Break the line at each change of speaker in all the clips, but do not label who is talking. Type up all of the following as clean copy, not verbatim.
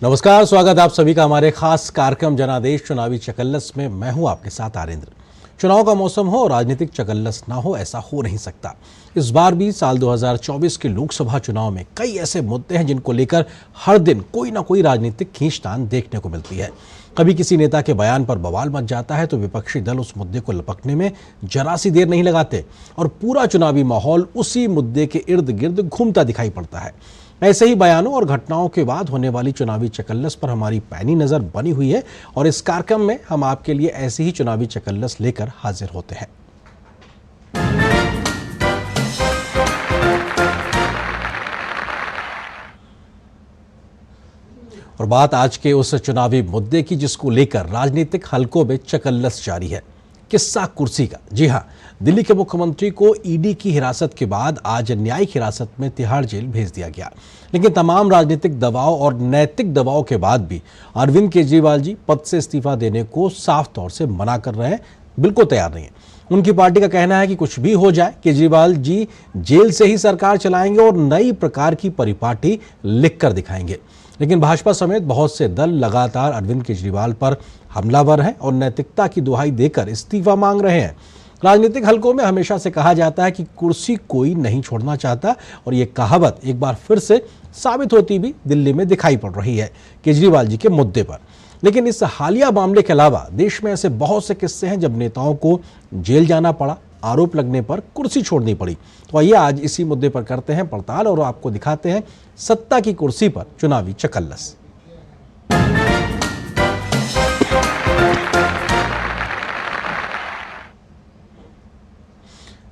नमस्कार, स्वागत आप सभी का हमारे खास कार्यक्रम जनादेश चुनावी चकल्लस में। मैं हूं आपके साथ आरेंद्र। चुनाव का मौसम हो और राजनीतिक चकल्लस ना हो, ऐसा हो नहीं सकता। इस बार भी साल 2024 के लोकसभा चुनाव में कई ऐसे मुद्दे हैं जिनको लेकर हर दिन कोई ना कोई राजनीतिक खींचतान देखने को मिलती है। कभी किसी नेता के बयान पर बवाल मच जाता है तो विपक्षी दल उस मुद्दे को लपकने में जरा सी देर नहीं लगाते और पूरा चुनावी माहौल उसी मुद्दे के इर्द गिर्द घूमता दिखाई पड़ता है। ऐसे ही बयानों और घटनाओं के बाद होने वाली चुनावी चकल्लस पर हमारी पैनी नजर बनी हुई है और इस कार्यक्रम में हम आपके लिए ऐसी ही चुनावी चकल्लस लेकर हाजिर होते हैं। और बात आज के उस चुनावी मुद्दे की जिसको लेकर राजनीतिक हलकों में चकल्लस जारी है, किस्सा कुर्सी का। जी हां, दिल्ली के मुख्यमंत्री को ईडी की हिरासत के बाद आज न्यायिक हिरासत में तिहाड़ जेल भेज दिया गया। लेकिन तमाम राजनीतिक दबाव और नैतिक दबाव के बाद भी अरविंद केजरीवाल जी पद से इस्तीफा देने को साफ तौर से मना कर रहे हैं, बिल्कुल तैयार नहीं है। उनकी पार्टी का कहना है कि कुछ भी हो जाए, केजरीवाल जी जेल से ही सरकार चलाएंगे और नई प्रकार की परिपाटी लिखकर दिखाएंगे। लेकिन भाजपा समेत बहुत से दल लगातार अरविंद केजरीवाल पर हमलावर हैं और नैतिकता की दुहाई देकर इस्तीफा मांग रहे हैं। राजनीतिक हलकों में हमेशा से कहा जाता है कि कुर्सी कोई नहीं छोड़ना चाहता और ये कहावत एक बार फिर से साबित होती भी दिल्ली में दिखाई पड़ रही है केजरीवाल जी के मुद्दे पर। लेकिन इस हालिया मामले के अलावा देश में ऐसे बहुत से किस्से हैं जब नेताओं को जेल जाना पड़ा, आरोप लगने पर कुर्सी छोड़नी पड़ी। तो आइए आज इसी मुद्दे पर करते हैं पड़ताल और आपको दिखाते हैं सत्ता की कुर्सी पर चुनावी चकल्लस।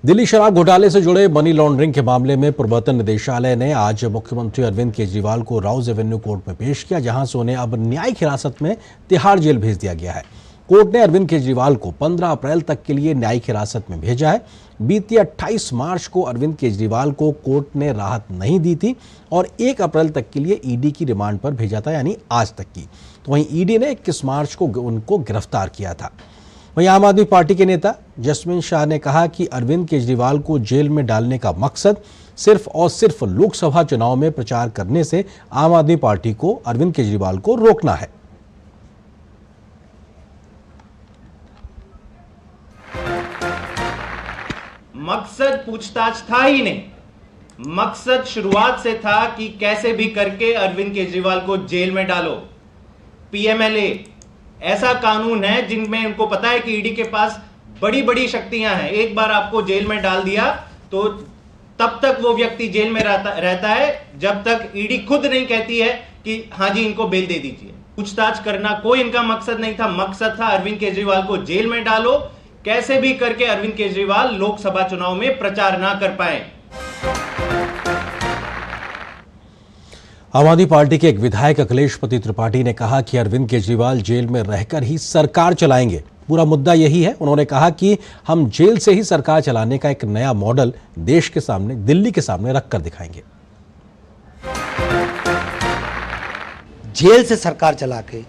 दिल्ली शराब घोटाले से जुड़े मनी लॉन्ड्रिंग के मामले में प्रवर्तन निदेशालय ने आज मुख्यमंत्री अरविंद केजरीवाल को राउज एवेन्यू कोर्ट में पेश किया, जहां से उन्हें अब न्यायिक हिरासत में तिहाड़ जेल भेज दिया गया है। कोर्ट ने अरविंद केजरीवाल को 15 अप्रैल तक के लिए न्यायिक हिरासत में भेजा है। बीती 28 मार्च को अरविंद केजरीवाल को कोर्ट ने राहत नहीं दी थी और 1 अप्रैल तक के लिए ईडी की रिमांड पर भेजा था, यानी आज तक की। तो वहीं ईडी ने 21 मार्च को उनको गिरफ्तार किया था। वहीं आम आदमी पार्टी के नेता जसमीन शाह ने कहा कि अरविंद केजरीवाल को जेल में डालने का मकसद सिर्फ और सिर्फ लोकसभा चुनाव में प्रचार करने से आम आदमी पार्टी को अरविंद केजरीवाल को रोकना है।
मकसद पूछताछ था ही नहीं। मकसद शुरुआत से था कि कैसे भी करके अरविंद केजरीवाल को जेल में डालो। पीएमएलए ऐसा कानून है जिनमें उनको पता है कि ईडी के पास बड़ी बड़ी शक्तियां हैं। एक बार आपको जेल में डाल दिया तो तब तक वो व्यक्ति जेल में रहता है जब तक ईडी खुद नहीं कहती है कि हाँ जी इनको बेल दे दीजिए। पूछताछ करना कोई इनका मकसद नहीं था। मकसद था अरविंद केजरीवाल को जेल में डालो, कैसे भी करके अरविंद केजरीवाल लोकसभा चुनाव में प्रचार ना कर पाए।
आम आदमी पार्टी के एक विधायक अखिलेशपति त्रिपाठी ने कहा कि अरविंद केजरीवाल जेल में रहकर ही सरकार चलाएंगे। पूरा मुद्दा यही है। उन्होंने कहा कि हम जेल से ही सरकार चलाने का एक नया मॉडल देश के सामने, दिल्ली के सामने रखकर दिखाएंगे।
जेल से सरकार चला के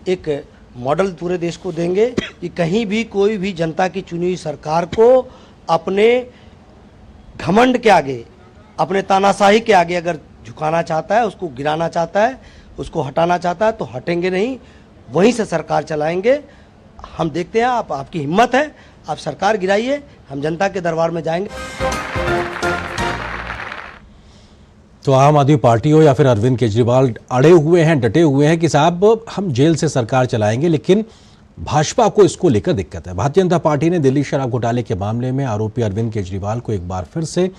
एक मॉडल पूरे देश को देंगे कि कहीं भी कोई भी जनता की चुनी हुई सरकार को अपने घमंड के आगे, अपने तानाशाही के आगे अगर झुकाना चाहता है, उसको गिराना चाहता है, उसको हटाना चाहता है तो हटेंगे नहीं, वहीं से सरकार चलाएंगे। हम देखते हैं आपकी हिम्मत है, आप सरकार गिराइए, हम जनता के दरबार में जाएंगे।
तो आम आदमी पार्टी हो या फिर अरविंद केजरीवाल अड़े हुए हैं, डटे हुए हैं कि साहब हम जेल से सरकार चलाएंगे, लेकिन भाजपा को इसको लेकर दिक्कत है। भारतीय जनता पार्टी ने दिल्ली शराब घोटाले के मामले में आरोपी अरविंद केजरीवाल को एक बार फिर से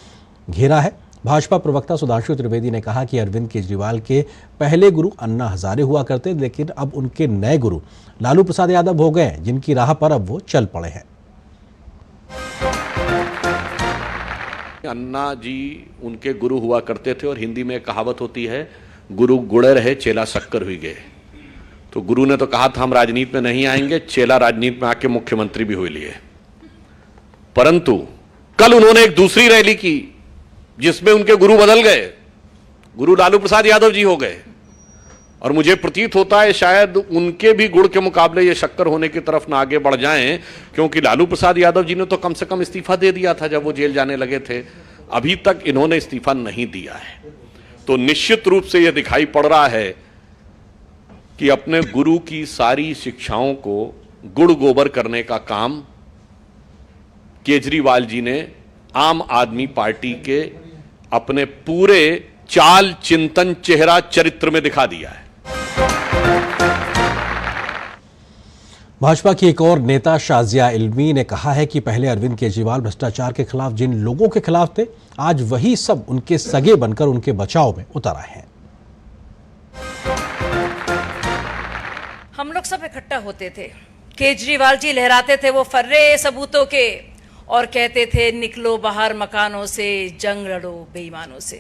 घेरा है। भाजपा प्रवक्ता सुधांशु त्रिवेदी ने कहा कि अरविंद केजरीवाल के पहले गुरु अन्ना हजारे हुआ करते, लेकिन अब उनके नए गुरु लालू प्रसाद यादव हो गए, जिनकी राह पर अब वो चल पड़े हैं।
अन्ना जी उनके गुरु हुआ करते थे और हिंदी में कहावत होती है, गुरु गुड़े रहे चेला शक्कर हुई गए। तो गुरु ने तो कहा था हम राजनीति में नहीं आएंगे, चेला राजनीति में आके मुख्यमंत्री भी हुए लिए। परंतु कल उन्होंने एक दूसरी रैली की जिसमें उनके गुरु बदल गए, गुरु लालू प्रसाद यादव जी हो गए। और मुझे प्रतीत होता है शायद उनके भी गुड़ के मुकाबले ये शक्कर होने की तरफ ना आगे बढ़ जाएं, क्योंकि लालू प्रसाद यादव जी ने तो कम से कम इस्तीफा दे दिया था जब वो जेल जाने लगे थे। अभी तक इन्होंने इस्तीफा नहीं दिया है। तो निश्चित रूप से यह दिखाई पड़ रहा है कि अपने गुरु की सारी शिक्षाओं को गुड़ गोबर करने का काम केजरीवाल जी ने आम आदमी पार्टी के अपने पूरे चाल चिंतन चेहरा चरित्र में दिखा दिया है।
भाजपा की एक और नेता शाजिया इल्मी ने कहा है कि पहले अरविंद केजरीवाल भ्रष्टाचार के खिलाफ जिन लोगों के खिलाफ थे, आज वही सब उनके सगे बनकर उनके बचाव में उतर आए हैं।
हम लोग सब इकट्ठा होते थे, केजरीवाल जी लहराते थे वो फर्रे सबूतों के और कहते थे निकलो बाहर मकानों से, जंग लड़ो बेईमानों से।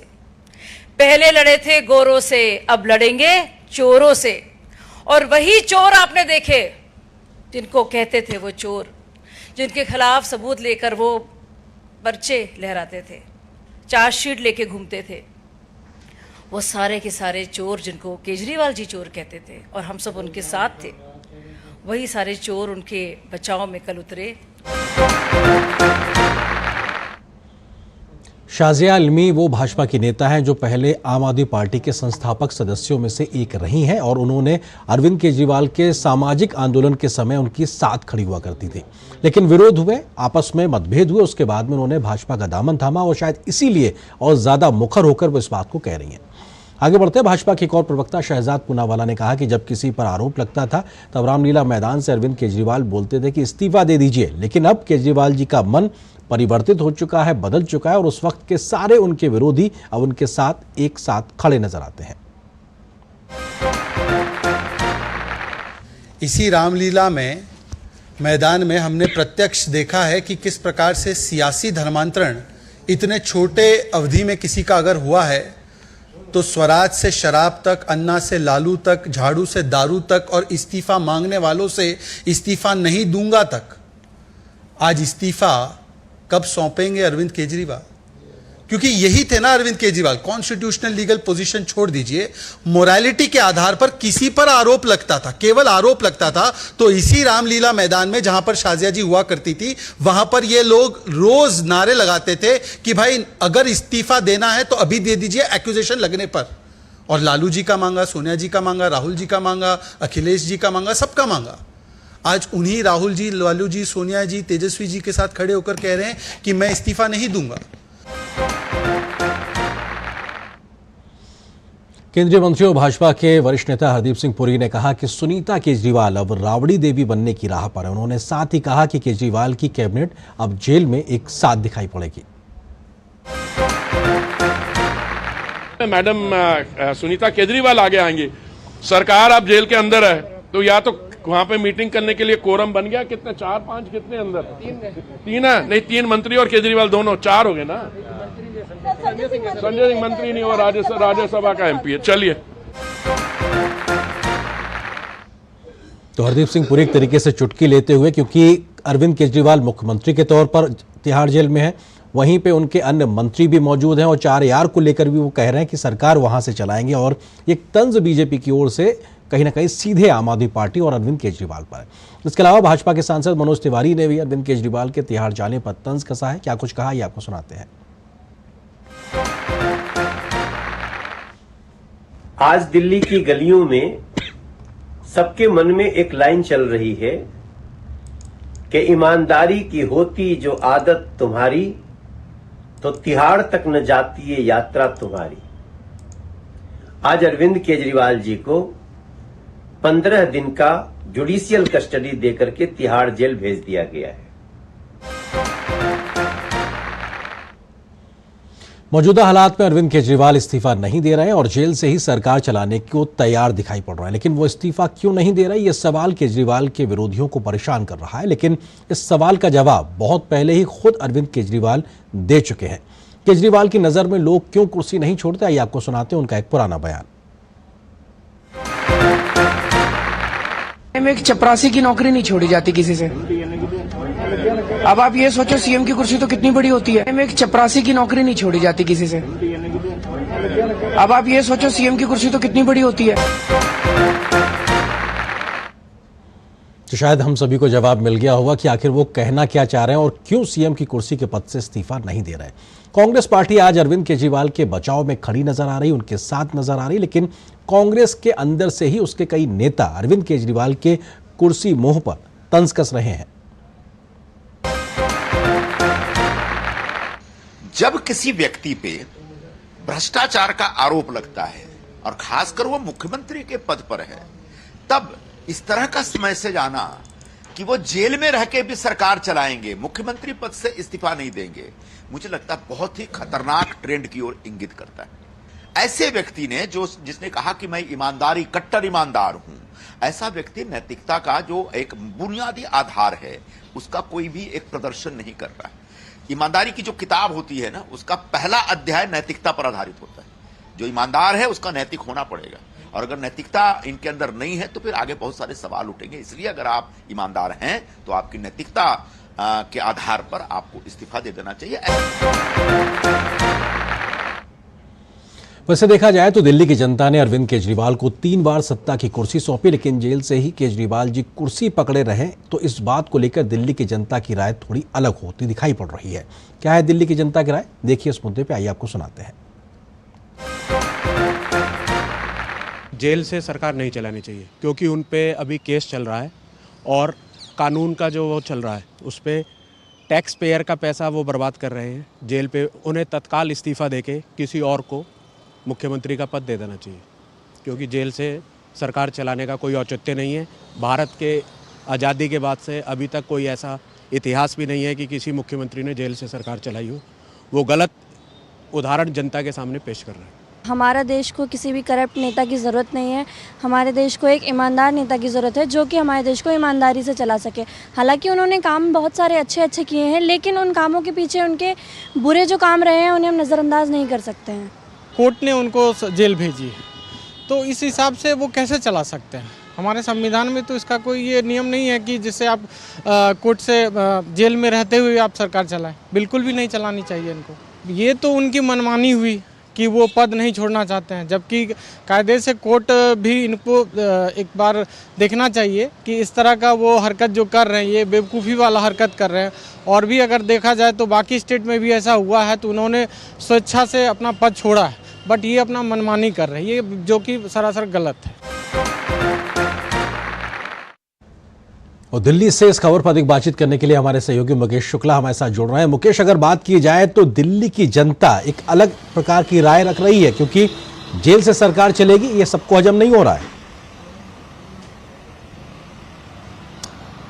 पहले लड़े थे गोरों से, अब लड़ेंगे चोरों से। और वही चोर आपने देखे जिनको कहते थे वो चोर, जिनके खिलाफ सबूत लेकर वो पर्चे लहराते थे, चार्जशीट लेके घूमते थे, वो सारे के सारे चोर जिनको केजरीवाल जी चोर कहते थे और हम सब उनके साथ थे, वही सारे चोर उनके बचाव में कल उतरे।
शाजिया इल्मी वो भाजपा की नेता हैं जो पहले आम आदमी पार्टी के संस्थापक सदस्यों में से एक रही हैं और उन्होंने अरविंद केजरीवाल के सामाजिक आंदोलन के समय उनकी साथ खड़ी हुआ करती थी। लेकिन विरोध हुए, आपस में मतभेद हुए, उसके बाद में उन्होंने भाजपा का दामन थामा और शायद इसीलिए और ज्यादा मुखर होकर वो इस बात को कह रही हैं। आगे बढ़ते भाजपा के एक और प्रवक्ता शहजाद पूनावाला ने कहा कि जब किसी पर आरोप लगता था तब रामलीला मैदान से अरविंद केजरीवाल बोलते थे कि इस्तीफा दे दीजिए, लेकिन अब केजरीवाल जी का मन परिवर्तित हो चुका है, बदल चुका है और उस वक्त के सारे उनके विरोधी अब उनके साथ एक साथ खड़े नजर आते हैं।
इसी रामलीला में मैदान में हमने प्रत्यक्ष देखा है कि किस प्रकार से सियासी धर्मांतरण इतने छोटे अवधि में किसी का अगर हुआ है तो स्वराज से शराब तक, अन्ना से लालू तक, झाड़ू से दारू तक और इस्तीफा मांगने वालों से इस्तीफा नहीं दूंगा तक। आज इस्तीफा कब सौंपेंगे अरविंद केजरीवाल? क्योंकि यही थे ना Arvind Kejriwal, constitutional legal position छोड़ दीजिए, मोरालिटी के आधार पर किसी पर आरोप लगता था, केवल आरोप लगता था, तो इसी रामलीला मैदान में जहां पर शाजिया जी हुआ करती थी वहां पर ये लोग रोज नारे लगाते थे कि भाई अगर इस्तीफा देना है तो अभी दे दीजिए एक्यूजेशन लगने पर। और लालू जी का मांगा, सोनिया जी का मांगा, राहुल जी का मांगा, अखिलेश जी का मांगा, सबका मांगा। आज उन्हीं राहुल जी, लालू जी, सोनिया जी, तेजस्वी जी के साथ खड़े होकर कह रहे हैं कि मैं इस्तीफा नहीं दूंगा।
केंद्रीय मंत्री और भाजपा के वरिष्ठ नेता हरदीप सिंह पुरी ने कहा कि सुनीता केजरीवाल अब राबड़ी देवी बनने की राह पर है। उन्होंने साथ ही कहा कि केजरीवाल की कैबिनेट अब जेल में एक साथ दिखाई पड़ेगी।
मैडम सुनीता केजरीवाल आगे आएंगी, सरकार अब जेल के अंदर है, तो या तो वहां पे मीटिंग करने के लिए कोरम बन गया, कितने 4-5 कितने अंदर, तीन है, नहीं 3 मंत्री और केजरीवाल दोनों 4 हो गए ना। संजय सिंह मंत्री नहीं, वो राज्यसभा का एमपी है। चलिए,
तो हरदीप सिंह पुरी एक तरीके से चुटकी लेते हुए, क्योंकि अरविंद केजरीवाल मुख्यमंत्री के तौर पर तिहाड़ जेल में है, वहीं पे उनके अन्य मंत्री भी मौजूद हैं और 4 यार को लेकर भी वो कह रहे हैं कि सरकार वहां से चलाएंगे और एक तंज बीजेपी की ओर से कहीं ना कहीं सीधे आम आदमी पार्टी और अरविंद केजरीवाल पर है। इसके अलावा भाजपा के सांसद मनोज तिवारी ने भी अरविंद केजरीवाल के तिहाड़ जाने पर तंज कसा है। क्या कुछ कहा ये आपको सुनाते हैं।
आज दिल्ली की गलियों में सबके मन में एक लाइन चल रही है कि ईमानदारी की होती जो आदत तुम्हारी, तो तिहाड़ तक न जाती ये यात्रा तुम्हारी। आज अरविंद केजरीवाल जी को 15 दिन का जुडिशियल कस्टडी देकर के तिहाड़ जेल भेज दिया गया है।
मौजूदा हालात में अरविंद केजरीवाल इस्तीफा नहीं दे रहे हैं और जेल से ही सरकार चलाने को तैयार दिखाई पड़ रहा है। लेकिन वो इस्तीफा क्यों नहीं दे रहे, ये सवाल केजरीवाल के विरोधियों को परेशान कर रहा है। लेकिन इस सवाल का जवाब बहुत पहले ही खुद अरविंद केजरीवाल दे चुके हैं। केजरीवाल की नजर में लोग क्यों कुर्सी नहीं छोड़ते, आइए आपको सुनाते हैं उनका एक पुराना बयान।
एक चपरासी की नौकरी नहीं छोड़ी जाती किसी से। अब आप ये सोचो सीएम की कुर्सी तो कितनी बड़ी होती है। एक चपरासी की नौकरी नहीं छोड़ी जाती किसी से। अब आप ये सोचो सीएम की कुर्सी तो कितनी बड़ी होती है।
तो शायद हम सभी को जवाब मिल गया होगा कि आखिर वो कहना क्या चाह रहे हैं और क्यों सीएम की कुर्सी के पद से इस्तीफा नहीं दे रहे। कांग्रेस पार्टी आज अरविंद केजरीवाल के बचाव में खड़ी नजर आ रही, उनके साथ नजर आ रही, लेकिन कांग्रेस के अंदर से ही उसके कई नेता अरविंद केजरीवाल के कुर्सी मोह पर तंज कस रहे हैं।
जब किसी व्यक्ति पे भ्रष्टाचार का आरोप लगता है और खासकर वो मुख्यमंत्री के पद पर है, तब इस तरह का मैसेज आना कि वो जेल में रह के भी सरकार चलाएंगे, मुख्यमंत्री पद से इस्तीफा नहीं देंगे, मुझे लगता है बहुत ही खतरनाक ट्रेंड की ओर इंगित करता है। ऐसे व्यक्ति ने जिसने कहा कि मैं ईमानदारी, कट्टर ईमानदार हूं, ऐसा व्यक्ति नैतिकता का जो एक बुनियादी आधार है उसका कोई भी एक प्रदर्शन नहीं कर रहा है। ईमानदारी की जो किताब होती है ना, उसका पहला अध्याय नैतिकता पर आधारित होता है। जो ईमानदार है उसका नैतिक होना पड़ेगा, और अगर नैतिकता इनके अंदर नहीं है तो फिर आगे बहुत सारे सवाल उठेंगे। इसलिए अगर आप ईमानदार हैं तो आपकी नैतिकता के आधार पर आपको इस्तीफा दे देना चाहिए।
वैसे देखा जाए तो दिल्ली की जनता ने अरविंद केजरीवाल को 3 बार सत्ता की कुर्सी सौंपी, लेकिन जेल से ही केजरीवाल जी कुर्सी पकड़े रहे, तो इस बात को लेकर दिल्ली की जनता की राय थोड़ी अलग होती दिखाई पड़ रही है। क्या है दिल्ली की जनता की राय, देखिए इस मुद्दे पे, आइए आपको सुनाते हैं।
जेल से सरकार नहीं चलानी चाहिए, क्योंकि उन पे अभी केस चल रहा है और कानून का जो वो चल रहा है उस पे टैक्स पेयर का पैसा वो बर्बाद कर रहे हैं जेल पे। उन्हें तत्काल इस्तीफा देके किसी और को मुख्यमंत्री का पद दे देना चाहिए, क्योंकि जेल से सरकार चलाने का कोई औचित्य नहीं है। भारत के आज़ादी के बाद से अभी तक कोई ऐसा इतिहास भी नहीं है कि किसी मुख्यमंत्री ने जेल से सरकार चलाई हो। वो गलत उदाहरण जनता के सामने पेश कर रहे हैं।
हमारा देश को किसी भी करप्ट नेता की ज़रूरत नहीं है, हमारे देश को एक ईमानदार नेता की ज़रूरत है जो कि हमारे देश को ईमानदारी से चला सके। हालांकि उन्होंने काम बहुत सारे अच्छे किए हैं, लेकिन उन कामों के पीछे उनके बुरे जो काम रहे हैं उन्हें हम नज़रअंदाज नहीं कर सकते हैं।
कोर्ट ने उनको जेल भेजी है, तो इस हिसाब से वो कैसे चला सकते हैं? हमारे संविधान में तो इसका कोई ये नियम नहीं है कि जिससे आप कोर्ट से जेल में रहते हुए आप सरकार चलाएं। बिल्कुल भी नहीं चलानी चाहिए इनको। ये तो उनकी मनमानी हुई कि वो पद नहीं छोड़ना चाहते हैं, जबकि कायदे से कोर्ट भी इनको एक बार देखना चाहिए कि इस तरह का वो हरकत जो कर रहे हैं, ये बेवकूफ़ी वाला हरकत कर रहे हैं। और भी अगर देखा जाए तो बाकी स्टेट में भी ऐसा हुआ है, तो उन्होंने स्वेच्छा से अपना पद छोड़ा है, बट ये अपना मनमानी कर रहे हैं, ये जो कि सरासर गलत है।
और दिल्ली से इस खबर पर अधिक बातचीत करने के लिए हमारे सहयोगी मुकेश शुक्ला हमारे साथ जुड़ रहे हैं। मुकेश, अगर बात की जाए तो दिल्ली की जनता एक अलग प्रकार की राय रख रही है, क्योंकि जेल से सरकार चलेगी ये सबको हजम नहीं हो रहा है।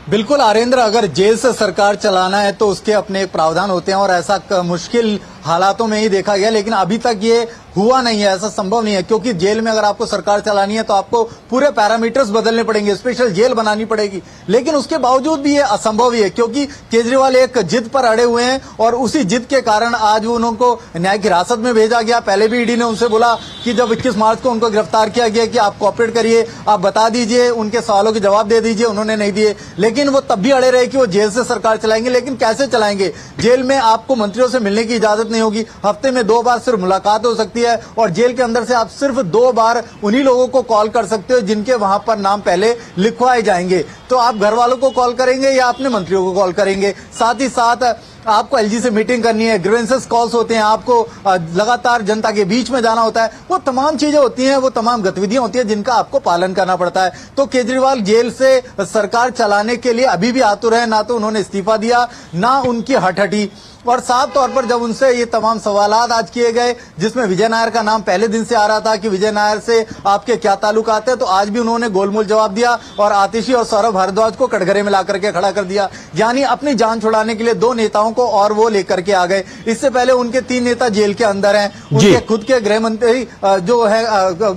बिल्कुल आरेंद्र, अगर जेल से सरकार चलाना है तो उसके अपने प्रावधान होते हैं और ऐसा मुश्किल हालातों में ही देखा गया, लेकिन अभी तक ये हुआ नहीं है, ऐसा संभव नहीं है। क्योंकि जेल में अगर आपको सरकार चलानी है तो आपको पूरे पैरामीटर्स बदलने पड़ेंगे, स्पेशल जेल बनानी पड़ेगी, लेकिन उसके बावजूद भी ये असंभव ही है, क्योंकि केजरीवाल एक जिद पर अड़े हुए हैं और उसी जिद के कारण आज उनको न्यायिक हिरासत में भेजा गया। पहले भी ईडी ने उनसे बोला कि जब 21 मार्च को उनको गिरफ्तार किया गया कि आप कोऑपरेट करिए, आप बता दीजिए, उनके सवालों के जवाब दे दीजिए, उन्होंने नहीं दिए, लेकिन वो तब भी अड़े रहे कि वो जेल से सरकार चलाएंगे। लेकिन कैसे चलाएंगे? जेल में आपको मंत्रियों से मिलने की इजाजत नहीं होगी, हफ्ते में 2 बार सिर्फ मुलाकात हो सकती है, और जेल के अंदर से आप सिर्फ 2 बार उन्हीं लोगों को कॉल कर सकते हो जिनके वहां पर नाम पहले लिखवाए जाएंगे। तो आप घर वालों को कॉल करेंगे या अपने मंत्रियों को कॉल करेंगे? साथ ही साथ आपको एलजी से मीटिंग करनी है, ग्रीवेंसेस कॉल्स होते हैं, आपको लगातार जनता के बीच में जाना होता है, वो तमाम चीजें होती हैं, वो तमाम गतिविधियां होती हैं जिनका आपको पालन करना पड़ता है। तो केजरीवाल जेल से सरकार चलाने के लिए अभी भी आतुर है, ना तो उन्होंने इस्तीफा दिया, ना उनकी हटहटी। और साफ तौर पर जब उनसे ये तमाम सवालात आज किए गए, जिसमें विजय नायर का नाम पहले दिन से आ रहा था कि विजय नायर से आपके क्या ताल्लुकात है, तो आज भी उन्होंने गोलमोल जवाब दिया और आतिशी और सौरभ भारद्वाज को कटघरे में ला करके खड़ा कर दिया। यानी अपनी जान छुड़ाने के लिए 2 नेताओं को और वो लेकर के आ गए। इससे पहले उनके 3 नेता जेल के अंदर हैं, उनके खुद के गृह मंत्री जो है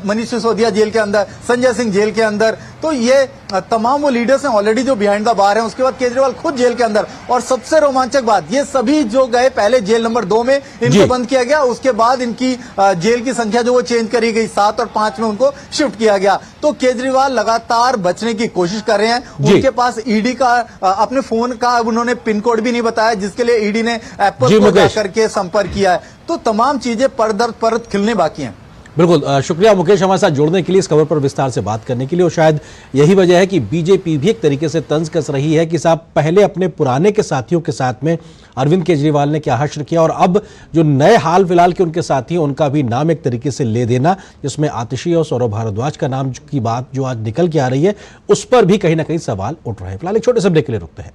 मनीष सिसोदिया जेल के अंदर, संजय सिंह जेल के अंदर। तो ये तमाम वो लीडर्स हैं ऑलरेडी जो बिहाइंड द बार हैं। उसके बाद केजरीवाल खुद जेल के अंदर, और सबसे रोमांचक बात, ये सभी जो गए पहले जेल नंबर 2 में इनको बंद किया गया, उसके बाद इनकी जेल की संख्या जो वो चेंज करी गई, 7 और 5 में उनको शिफ्ट किया गया। तो केजरीवाल लगातार बचने की कोशिश कर रहे हैं। उनके पास ईडी का अपने फोन का उन्होंने पिन कोड भी नहीं बताया, जिसके लिए ईडी ने एप्पल को जाकर के संपर्क किया है। तो तमाम चीजें परत खिलने बाकी हैं।
बिल्कुल, शुक्रिया मुकेश हमारे साथ जुड़ने के लिए, इस खबर पर विस्तार से बात करने के लिए। और शायद यही वजह है कि बीजेपी भी एक तरीके से तंज कस रही है कि साहब पहले अपने पुराने के साथियों के साथ में अरविंद केजरीवाल ने क्या हश्र किया, और अब जो नए हाल फिलहाल के उनके साथी हैं उनका भी नाम एक तरीके से ले देना, जिसमें आतिशी और सौरभ भारद्वाज का नाम की बात जो आज निकल के आ रही है, उस पर भी कहीं ना कहीं सवाल उठ रहे हैं। फिलहाल एक छोटे से ब्रेक के लिए रुकते हैं।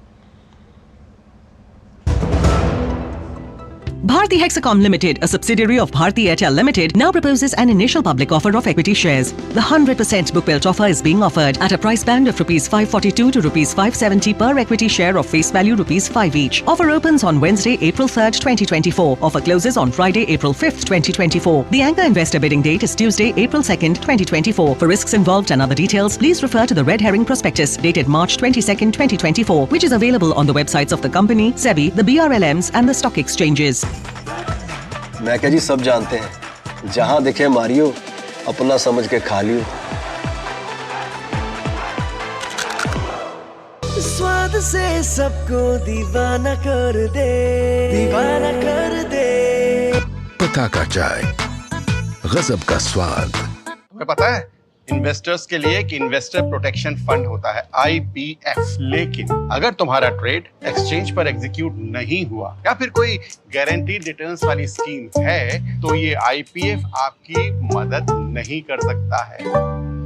Bharti Hexacom Limited, a subsidiary of Bharti Airtel Limited, now proposes an initial public offer of equity shares. The 100% book built offer is being offered at a price band of rupees 542 to rupees 570 per equity share of face value rupees 5 each. Offer opens on Wednesday, April 3rd, 2024. Offer closes on Friday, April 5th, 2024. The anchor investor bidding date is Tuesday, April 2nd, 2024. For risks involved and other details, please refer to the Red Herring Prospectus dated March 22nd, 2024, which is available on the websites of the company, SEBI, the BRLMs and the stock exchanges.
मैं क्या जी सब जानते हैं, जहां दिखे Mario, अपना समझ के खा लियो।
स्वाद से सबको दीवाना कर दे, दीवाना कर दे।
पता का चाय, गजब का स्वाद।
तुम्हें पता है इन्वेस्टर्स के लिए एक इन्वेस्टर प्रोटेक्शन फंड होता है IPF, लेकिन अगर तुम्हारा ट्रेड एक्सचेंज पर एग्जीक्यूट नहीं हुआ या फिर कोई गारंटीड रिटर्न्स वाली स्कीम है तो ये IPF आपकी मदद नहीं कर सकता है।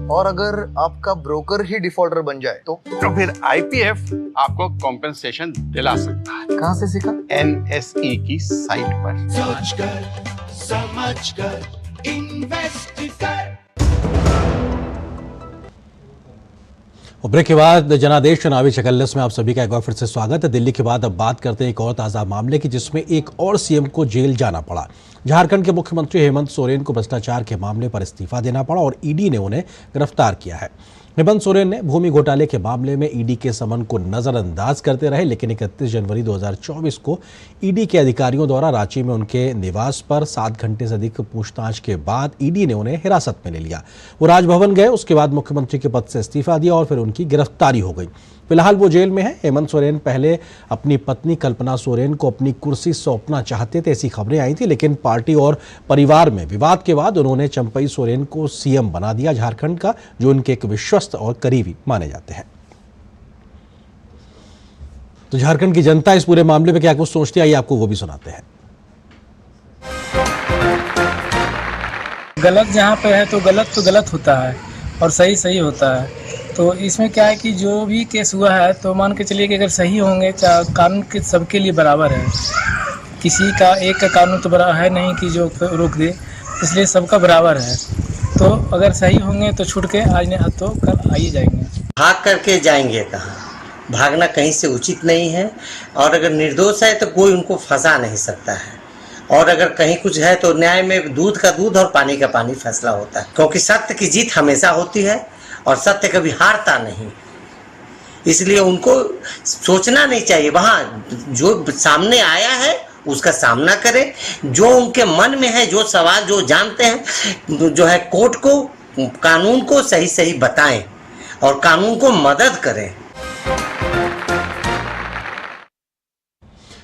और अगर आपका ब्रोकर ही डिफॉल्टर बन जाए तो
फिर IPF आपको कॉम्पेंसेशन दिला सकता है।
कहां से सीखा?
NSE की साइट पर।
सोच कर, समझ कर, इन्वेस्ट कर।
और ब्रेक के बाद जनादेश चुनावी चकल्लस में आप सभी का एक बार फिर से स्वागत है। दिल्ली के बाद अब बात करते हैं एक और ताज़ा मामले की, जिसमें एक और सीएम को जेल जाना पड़ा। झारखंड के मुख्यमंत्री हेमंत सोरेन को भ्रष्टाचार के मामले पर इस्तीफा देना पड़ा और ईडी ने उन्हें गिरफ्तार किया है। हेमंत सोरेन ने भूमि घोटाले के मामले में ईडी के समन को नजरअंदाज करते रहे, लेकिन 31 जनवरी 2024 को ईडी के अधिकारियों द्वारा रांची में उनके निवास पर 7 घंटे से अधिक पूछताछ के बाद ईडी ने उन्हें हिरासत में ले लिया। वो राजभवन गए, उसके बाद मुख्यमंत्री के पद से इस्तीफा दिया और फिर उनकी गिरफ्तारी हो गई। फिलहाल वो जेल में है। हेमंत सोरेन पहले अपनी पत्नी कल्पना सोरेन को अपनी कुर्सी सौंपना चाहते थे, ऐसी खबरें आई थी, लेकिन पार्टी और परिवार में विवाद के बाद उन्होंने चंपई सोरेन को सीएम बना दिया झारखंड का, जो उनके एक विश्वस्त और करीबी माने जाते हैं। तो झारखंड की जनता इस पूरे मामले में क्या कुछ सोचती है, आइए आपको वो भी सुनाते हैं।
गलत जहाँ पे है तो गलत होता है और सही सही होता है। तो इसमें क्या है कि जो भी केस हुआ है तो मान के चलिए कि अगर सही होंगे, कानून के सबके लिए बराबर है, किसी का एक का कानून तो बड़ा है नहीं कि जो रोक दे, इसलिए सबका बराबर है। तो अगर सही होंगे तो छूट के आज नहीं तो कल आइए जाएंगे।
भाग करके जाएंगे कहाँ? भागना कहीं से उचित नहीं है, और अगर निर्दोष है तो कोई उनको फंसा नहीं सकता है, और अगर कहीं कुछ है तो न्याय में दूध का दूध और पानी का पानी फैसला होता है, क्योंकि सत्य की जीत हमेशा होती है और सत्य कभी हारता नहीं। इसलिए उनको सोचना नहीं चाहिए, वहाँ जो सामने आया है उसका सामना करें, जो उनके मन में है, जो सवाल जो जानते हैं, जो है कोर्ट को, कानून को सही सही बताएं और कानून को मदद करें।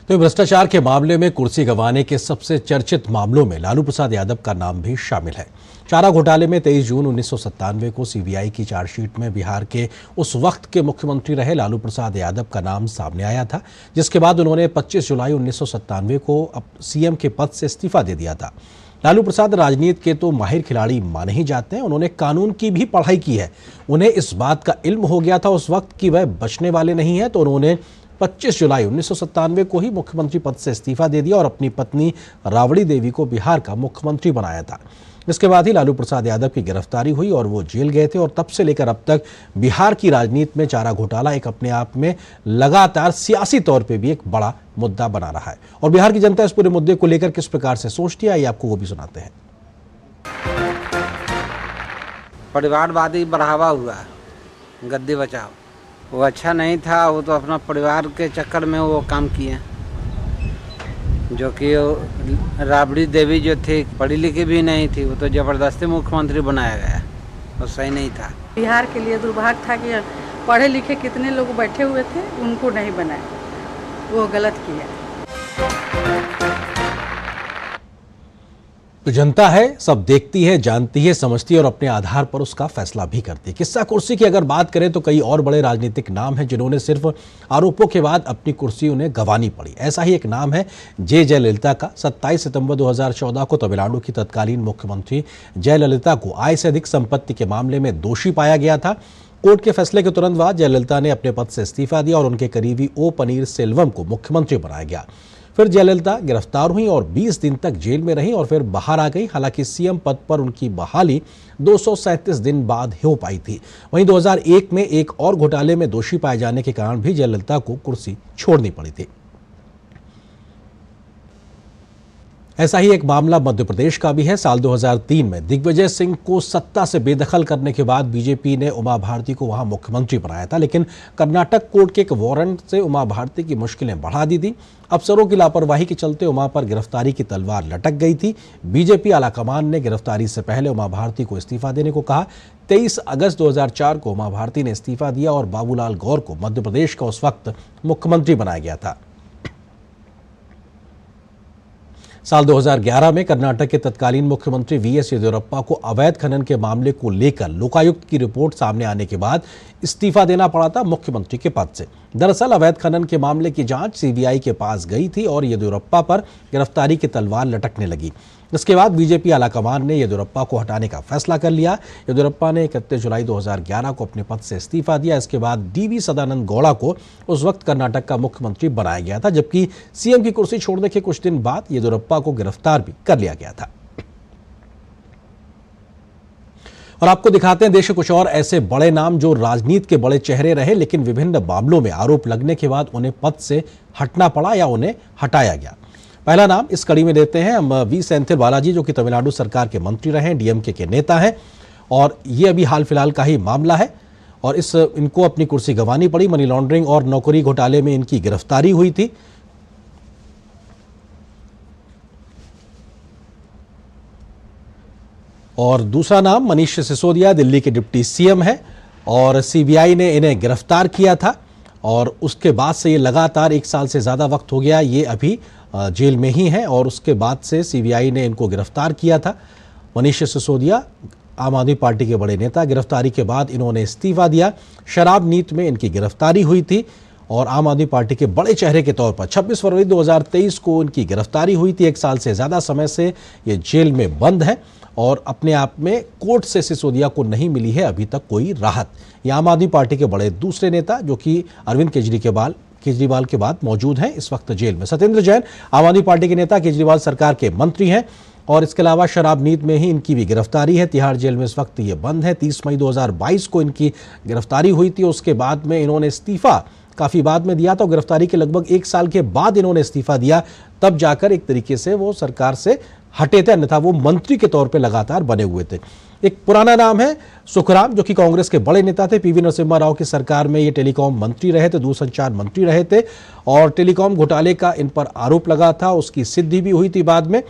तो भ्रष्टाचार के मामले में कुर्सी गंवाने के सबसे चर्चित मामलों में लालू प्रसाद यादव का नाम भी शामिल है। चारा घोटाले में 23 जून 1997 को सीबीआई की चार्जशीट में बिहार के उस वक्त के मुख्यमंत्री रहे लालू प्रसाद यादव का नाम सामने आया था, जिसके बाद उन्होंने 25 जुलाई 1997 को सीएम के पद से इस्तीफा दे दिया था। लालू प्रसाद राजनीति के तो माहिर खिलाड़ी माने ही जाते हैं, उन्होंने कानून की भी पढ़ाई की है। उन्हें इस बात का इल्म हो गया था उस वक्त कि वह बचने वाले नहीं है, तो उन्होंने 25 जुलाई 1997 को ही मुख्यमंत्री पद से इस्तीफा दे दिया और अपनी पत्नी राबड़ी देवी को बिहार का मुख्यमंत्री बनाया था। इसके बाद ही लालू प्रसाद यादव की गिरफ्तारी हुई और वो जेल गए थे, और तब से लेकर अब तक बिहार की राजनीति में चारा घोटाला एक अपने आप में लगातार सियासी तौर पे भी एक बड़ा मुद्दा बना रहा है। और बिहार की जनता इस पूरे मुद्दे को लेकर किस प्रकार से सोचती है, ये आपको वो भी सुनाते हैं।
परिवारवादी बढ़ावा हुआ, गद्दी बचाओ, वो अच्छा नहीं था। वो तो अपना परिवार के चक्कर में वो काम किए, जो कि राबड़ी देवी जो थी पढ़ी लिखी भी नहीं थी, वो तो जबरदस्ती मुख्यमंत्री बनाया गया, वो सही नहीं था।
बिहार के लिए दुर्भाग्य था कि पढ़े लिखे कितने लोग बैठे हुए थे, उनको नहीं बनाया, वो गलत किया।
तो जनता है, सब देखती है, जानती है, समझती है और अपने आधार पर उसका फैसला भी करती है। किस्सा कुर्सी की अगर बात करें तो कई और बड़े राजनीतिक नाम हैं जिन्होंने सिर्फ आरोपों के बाद अपनी कुर्सी उन्हें गंवानी पड़ी। ऐसा ही एक नाम है जयललिता का। 27 सितंबर 2014 को तमिलनाडु की तत्कालीन मुख्यमंत्री जयललिता को आय से अधिक संपत्ति के मामले में दोषी पाया गया था। कोर्ट के फैसले के तुरंत बाद जयललिता ने अपने पद से इस्तीफा दिया और उनके करीबी ओ पनीर सेल्वम को मुख्यमंत्री बनाया गया। फिर जयललिता गिरफ्तार हुई और 20 दिन तक जेल में रहीं और फिर बाहर आ गई। हालांकि सीएम पद पर उनकी बहाली 237 दिन बाद हो पाई थी। वहीं 2001 में एक और घोटाले में दोषी पाए जाने के कारण भी जयललिता को कुर्सी छोड़नी पड़ी थी। ऐसा ही एक मामला मध्य प्रदेश का भी है। साल 2003 में दिग्विजय सिंह को सत्ता से बेदखल करने के बाद बीजेपी ने उमा भारती को वहां मुख्यमंत्री बनाया था, लेकिन कर्नाटक कोर्ट के एक वारंट से उमा भारती की मुश्किलें बढ़ा दी थी। अफसरों की लापरवाही के चलते उमा पर गिरफ्तारी की तलवार लटक गई थी। बीजेपी आलाकमान ने गिरफ्तारी से पहले उमा भारती को इस्तीफा देने को कहा। 23 अगस्त 2004 को उमा भारती ने इस्तीफा दिया और बाबूलाल गौर को मध्य प्रदेश का उस वक्त मुख्यमंत्री बनाया गया था। साल 2011 में कर्नाटक के तत्कालीन मुख्यमंत्री वीएस येदियुरप्पा को अवैध खनन के मामले को लेकर लोकायुक्त की रिपोर्ट सामने आने के बाद इस्तीफा देना पड़ा था मुख्यमंत्री के पद से। दरअसल अवैध खनन के मामले की जांच सीबीआई के पास गई थी और येदियुरप्पा पर गिरफ्तारी की तलवार लटकने लगी। इसके बाद बीजेपी आलाकमान ने येदियुरप्पा को हटाने का फैसला कर लिया। येदियुरप्पा ने 31 जुलाई 2011 को अपने पद से इस्तीफा दिया। इसके बाद डीवी सदानंद गौड़ा को उस वक्त कर्नाटक का मुख्यमंत्री बनाया गया था, जबकि सीएम की कुर्सी छोड़ने के कुछ दिन बाद येदियुरप्पा को गिरफ्तार भी कर लिया गया था। और आपको दिखाते हैं देश के कुछ और ऐसे बड़े नाम जो राजनीति के बड़े चेहरे रहे, लेकिन विभिन्न मामलों में आरोप लगने के बाद उन्हें पद से हटना पड़ा या उन्हें हटाया गया। पहला नाम इस कड़ी में देते हैं हम वी सेंथिल बालाजी, जो कि तमिलनाडु सरकार के मंत्री रहे, डीएमके के नेता हैं और ये अभी हाल फिलहाल का ही मामला है और इनको अपनी कुर्सी गंवानी पड़ी। मनी लॉन्ड्रिंग और नौकरी घोटाले में इनकी गिरफ्तारी हुई थी। और दूसरा नाम मनीष सिसोदिया, दिल्ली के डिप्टी सीएम है और सीबीआई ने इन्हें गिरफ्तार किया था और उसके बाद से ये लगातार 1 साल से ज़्यादा वक्त हो गया, ये अभी जेल में ही हैं और उसके बाद से सीबीआई ने इनको गिरफ्तार किया था। मनीष सिसोदिया आम आदमी पार्टी के बड़े नेता, गिरफ्तारी के बाद इन्होंने इस्तीफा दिया। शराब नीति में इनकी गिरफ्तारी हुई थी और आम आदमी पार्टी के बड़े चेहरे के तौर पर 26 फरवरी 2023 को इनकी गिरफ्तारी हुई थी। 1 साल से ज़्यादा समय से ये जेल में बंद है और अपने आप में कोर्ट से सिसोदिया को नहीं मिली है अभी तक कोई राहत। ये आम आदमी पार्टी के बड़े दूसरे नेता जो कि अरविंद केजरीवाल के बाद मौजूद हैं इस वक्त जेल में। सत्येंद्र जैन आम आदमी पार्टी के नेता, केजरीवाल सरकार के मंत्री हैं और इसके अलावा शराब नीति में ही इनकी भी गिरफ्तारी है। तिहाड़ जेल में इस वक्त ये बंद है। 30 मई 2022 को इनकी गिरफ्तारी हुई थी। उसके बाद में इन्होंने इस्तीफा काफ़ी बाद में दिया था। गिरफ्तारी के लगभग 1 साल के बाद इन्होंने इस्तीफा दिया, तब जाकर एक तरीके से वो सरकार से हटे थे, अन्यथा वो मंत्री के तौर पे लगातार बने हुए थे। एक पुराना नाम है सुखराम, जो कि कांग्रेस के बड़े नेता थे। पीवी नरसिम्हा राव की सरकार में ये टेलीकॉम मंत्री रहे थे, दूरसंचार मंत्री रहे थे और टेलीकॉम घोटाले का इन पर आरोप लगा था। उसकी सिद्धि भी हुई थी बाद में।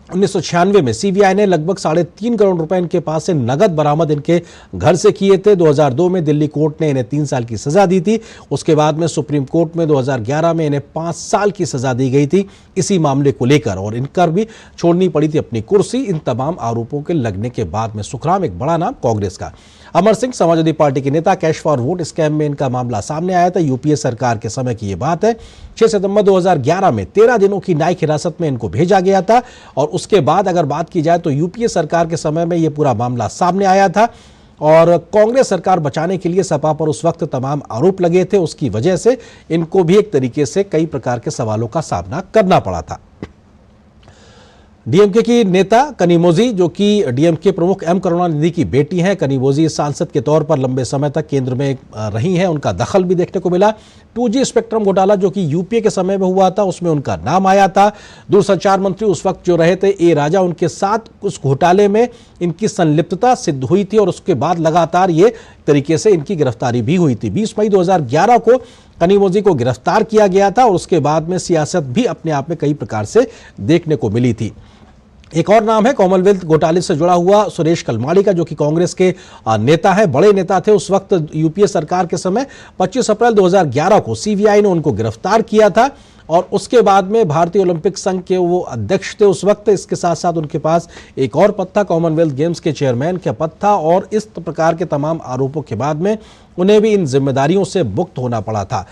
1996 में सीबीआई ने लगभग 3.5 करोड़ रुपए इनके पास से नगद बरामद इनके घर से किए थे। 2002 में दिल्ली कोर्ट ने इन्हें 3 साल की सजा दी थी। उसके बाद में सुप्रीम कोर्ट में 2011 में इन्हें 5 साल की सजा दी गई थी इसी मामले को लेकर और इनकर भी छोड़नी पड़ी थी अपनी कुर्सी इन तमाम आरोपों के लगने के बाद में। सुखराम एक बड़ा नाम कांग्रेस का। अमर सिंह समाजवादी पार्टी के नेता, कैश फॉर वोट स्कैम में इनका मामला सामने आया था। यूपीए सरकार के समय की ये बात है। 6 सितंबर 2011 में 13 दिनों की न्यायिक हिरासत में इनको भेजा गया था और उसके बाद अगर बात की जाए तो यूपीए सरकार के समय में ये पूरा मामला सामने आया था और कांग्रेस सरकार बचाने के लिए सपा पर उस वक्त तमाम आरोप लगे थे। उसकी वजह से इनको भी एक तरीके से कई प्रकार के सवालों का सामना करना पड़ा था। डीएमके की नेता कनिमोझी, जो कि डीएमके प्रमुख एम करुणानिधि की बेटी हैं। कनिमोझी सांसद के तौर पर लंबे समय तक केंद्र में रही हैं, उनका दखल भी देखने को मिला। 2G स्पेक्ट्रम घोटाला जो कि यूपीए के समय में हुआ था, उसमें उनका नाम आया था। दूरसंचार मंत्री उस वक्त जो रहे थे ए राजा, उनके साथ उस घोटाले में इनकी संलिप्तता सिद्ध हुई थी और उसके बाद लगातार ये तरीके से इनकी गिरफ्तारी भी हुई थी। 20 मई 2011 को कनिमोझी को गिरफ्तार किया गया था और उसके बाद में सियासत भी अपने आप में कई प्रकार से देखने को मिली थी। एक और नाम है कॉमनवेल्थ घोटाले से जुड़ा हुआ सुरेश कलमाड़ी का, जो कि कांग्रेस के नेता है, बड़े नेता थे उस वक्त यूपीए सरकार के समय। 25 अप्रैल 2011 को सीबीआई ने उनको गिरफ्तार किया था और उसके बाद में भारतीय ओलंपिक संघ के वो अध्यक्ष थे उस वक्त। इसके साथ साथ उनके पास एक और पद था, कॉमनवेल्थ गेम्स के चेयरमैन का पद था, और इस प्रकार के तमाम आरोपों के बाद में उन्हें भी इन जिम्मेदारियों से मुक्त होना पड़ा था।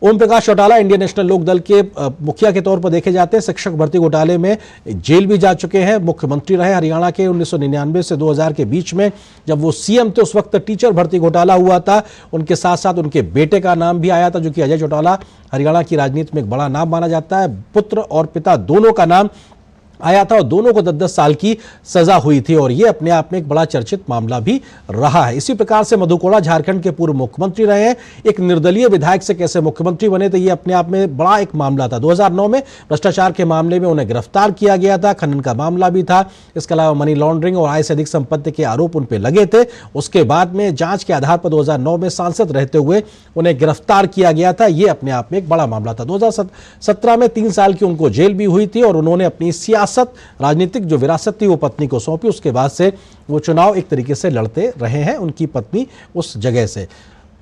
ओम प्रकाश चौटाला इंडियन नेशनल लोक दल के मुखिया के तौर पर देखे जाते हैं। शिक्षक भर्ती घोटाले में जेल भी जा चुके हैं, मुख्यमंत्री रहे हरियाणा के 1999 से 2000 के बीच में। जब वो सीएम थे उस वक्त टीचर भर्ती घोटाला हुआ था। उनके साथ साथ उनके बेटे का नाम भी आया था, जो कि अजय चौटाला, हरियाणा की राजनीति में एक बड़ा नाम माना जाता है। पुत्र और पिता दोनों का नाम आया था और दोनों को 10-10 साल की सजा हुई थी, और ये अपने आप में एक बड़ा चर्चित मामला भी रहा है। इसी प्रकार से मधु कोड़ा झारखंड के पूर्व मुख्यमंत्री रहे हैं। एक निर्दलीय विधायक से कैसे मुख्यमंत्री बने थे, ये अपने आप में बड़ा एक मामला था। 2009 में भ्रष्टाचार के मामले में उन्हें गिरफ्तार किया गया था, खनन का मामला भी था। इसके अलावा मनी लॉन्ड्रिंग और आय से अधिक संपत्ति के आरोप उन पर लगे थे। उसके बाद में जांच के आधार पर 2009 में सांसद रहते हुए उन्हें गिरफ्तार किया गया था। ये अपने आप में एक बड़ा मामला था। 2017 में 3 साल की उनको जेल भी हुई थी, और उन्होंने अपनी राजनीतिक जो विरासत थी वो पत्नी को सौंपी। उसके बाद से वो चुनाव एक तरीके से लड़ते रहे हैं, उनकी पत्नी उस जगह से।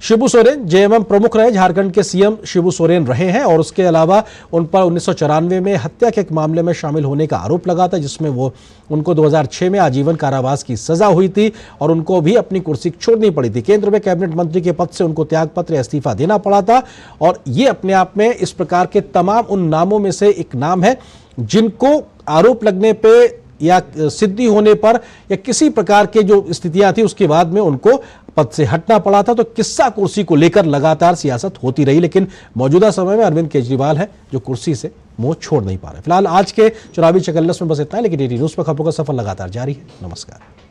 शिबू सोरेन जेएमएम प्रमुख रहे, झारखंड के सीएम शिबू सोरेन रहे हैं, और उसके अलावा उन पर 1994 में हत्या के एक मामले में शामिल होने का आरोप लगा था, जिसमें उनको 2006 में आजीवन कारावास की सजा हुई थी, और उनको भी अपनी कुर्सी छोड़नी पड़ी थी। केंद्र में कैबिनेट मंत्री के पद से उनको त्यागपत्र या इस्तीफा देना पड़ा था। और ये अपने आप में इस प्रकार के तमाम उन नामों में से एक नाम है जिनको आरोप लगने पे या सिद्धि होने पर या किसी प्रकार के जो स्थितियां थी उसके बाद में उनको पद से हटना पड़ा था। तो किस्सा कुर्सी को लेकर लगातार सियासत होती रही, लेकिन मौजूदा समय में अरविंद केजरीवाल है जो कुर्सी से मुंह छोड़ नहीं पा रहे। फिलहाल आज के चुनावी चकल्लस में बस इतना है, लेकिन डीडी न्यूज पर खबरों का सफर लगातार जारी है। नमस्कार।